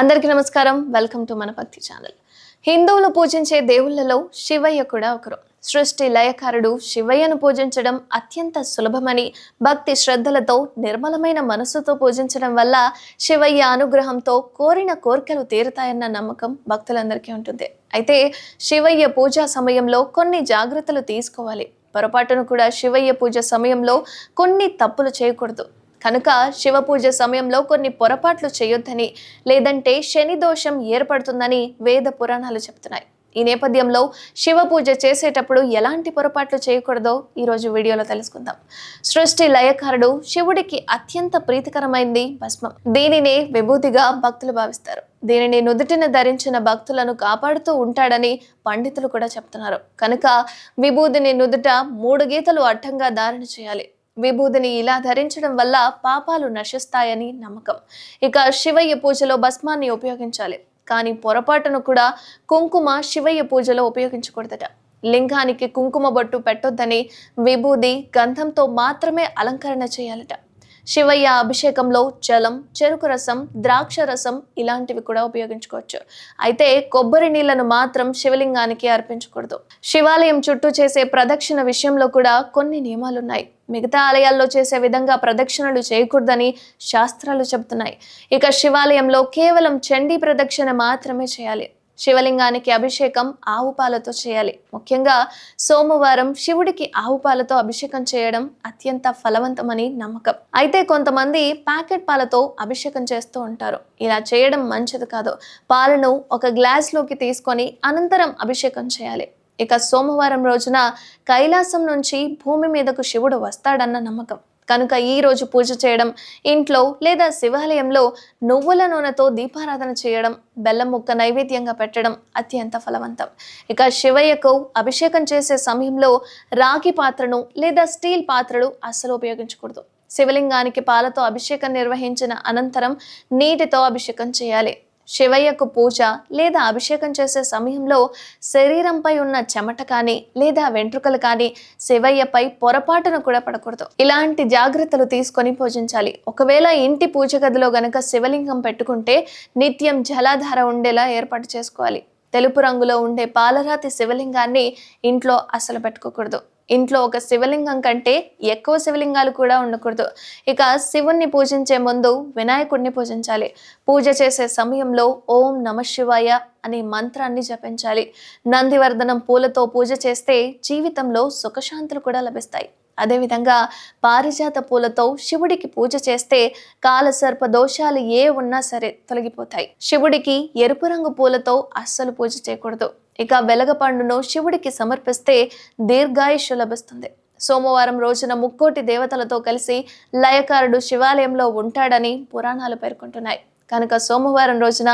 అందరికీ నమస్కారం. Welcome to మన భక్తి ఛానల్. హిందువులు పూజించే దేవుళ్లలో శివయ్య కూడా ఒకరు. సృష్టి లయకారుడు శివయ్యను పూజించడం అత్యంత సులభమని, భక్తి శ్రద్ధలతో నిర్మలమైన మనస్సుతో పూజించడం వల్ల శివయ్య అనుగ్రహంతో కోరిన కోరికలు తీరుతాయన్న నమ్మకం భక్తులందరికీ ఉంటుంది. అయితే శివయ్య పూజా సమయంలో కొన్ని జాగ్రత్తలు తీసుకోవాలి. పొరపాటును కూడా శివయ్య పూజ సమయంలో కొన్ని తప్పులు చేయకూడదు. కనుక శివ పూజ సమయంలో కొన్ని పొరపాట్లు చేయొద్దని, లేదంటే శని దోషం ఏర్పడుతుందని వేద పురాణాలు చెప్తున్నాయి. ఈ నేపథ్యంలో శివ పూజ చేసేటప్పుడు ఎలాంటి పొరపాట్లు చేయకూడదో ఈరోజు వీడియోలో తెలుసుకుందాం. సృష్టి లయకారుడు శివుడికి అత్యంత ప్రీతికరమైంది భస్మం. దీనినే విభూతిగా భక్తులు భావిస్తారు. దీనిని నుదుటిన ధరించిన భక్తులను కాపాడుతూ ఉంటాడని పండితులు కూడా చెప్తున్నారు. కనుక విభూతిని నుదుట 3 గీతలు అడ్డంగా ధారణ చేయాలి. విభూతిని ఇలా ధరించడం వల్ల పాపాలు నశిస్తాయని నమ్మకం. ఇక శివయ్య పూజలో భస్మాన్ని ఉపయోగించాలి, కానీ పొరపాటును కూడా కుంకుమ శివయ్య పూజలో ఉపయోగించకూడదట. లింగానికి కుంకుమ బొట్టు పెట్టొద్దని, విభూది గంధంతో మాత్రమే అలంకరణ చేయాలట. శివయ్య అభిషేకంలో జలం, చెరుకు రసం, ద్రాక్ష రసం ఇలాంటివి కూడా ఉపయోగించుకోవచ్చు. అయితే కొబ్బరి నీళ్లను మాత్రం శివలింగానికి అర్పించకూడదు. శివాలయం చుట్టూ చేసే ప్రదక్షిణ విషయంలో కూడా కొన్ని నియమాలున్నాయి. మిగతా ఆలయాల్లో చేసే విధంగా ప్రదక్షిణలు చేయకూడదని శాస్త్రాలు చెబుతున్నాయి. ఇక శివాలయంలో కేవలం చండీ ప్రదక్షిణ మాత్రమే చేయాలి. శివలింగానికి అభిషేకం ఆవు పాలతో చేయాలి. ముఖ్యంగా సోమవారం శివుడికి ఆవు పాలతో అభిషేకం చేయడం అత్యంత ఫలవంతమని నమ్మకం. అయితే కొంతమంది ప్యాకెట్ పాలతో అభిషేకం చేస్తూ ఉంటారు. ఇలా చేయడం మంచిది కాదు. పాలను ఒక గ్లాస్లోకి తీసుకొని అనంతరం అభిషేకం చేయాలి. ఇక సోమవారం రోజున కైలాసం నుంచి భూమి మీదకు శివుడు వస్తాడన్న నమ్మకం. కనుక ఈ రోజు పూజ చేయడం, ఇంట్లో లేదా శివాలయంలో నువ్వుల నూనెతో దీపారాధన చేయడం, బెల్లం ముక్క నైవేద్యంగా పెట్టడం అత్యంత ఫలవంతం. ఇక శివయ్యకు అభిషేకం చేసే సమయంలో రాగి పాత్రను లేదా స్టీల్ పాత్రలు అస్సలు ఉపయోగించకూడదు. శివలింగానికి పాలతో అభిషేకం నిర్వహించిన అనంతరం నీటితో అభిషేకం చేయాలి. శివయ్యకు పూజ లేదా అభిషేకం చేసే సమయంలో శరీరంపై ఉన్న చెమట కానీ లేదా వెంట్రుకలు కానీ శివయ్యపై పొరపాటును కూడా పడకూడదు. ఇలాంటి జాగ్రత్తలు తీసుకొని పూజించాలి. ఒకవేళ ఇంటి పూజ గదిలో గనక శివలింగం పెట్టుకుంటే నిత్యం జలాధార ఉండేలా ఏర్పాటు చేసుకోవాలి. తెలుపు రంగులో ఉండే పాలరాతి శివలింగాన్ని ఇంట్లో అసలు పెట్టుకోకూడదు. ఇంట్లో ఒక శివలింగం కంటే ఎక్కువ శివలింగాలు కూడా ఉండకూడదు. ఇక శివుణ్ణి పూజించే ముందు వినాయకుడిని పూజించాలి. పూజ చేసే సమయంలో ఓం నమః శివాయ అనే మంత్రాన్ని జపించాలి. నందివర్ధనం పూలతో పూజ చేస్తే జీవితంలో సుఖశాంతులు కూడా లభిస్తాయి. అదేవిధంగా పారిజాత పూలతో శివుడికి పూజ చేస్తే కాలసర్ప దోషాలు ఏ ఉన్నా సరే తొలగిపోతాయి. శివుడికి ఎరుపు రంగు పూలతో అస్సలు పూజ చేయకూడదు. ఇక వెలగపండును శివుడికి సమర్పిస్తే దీర్ఘాయుష్యు లభిస్తుంది. సోమవారం రోజున ముక్కోటి దేవతలతో కలిసి లయకారుడు శివాలయంలో ఉంటాడని పురాణాలు పేర్కొంటున్నాయి. కనుక సోమవారం రోజున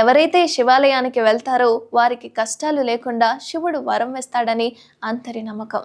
ఎవరైతే శివాలయానికి వెళ్తారో వారికి కష్టాలు లేకుండా శివుడు వరం వేస్తాడని అందరి నమ్మకం.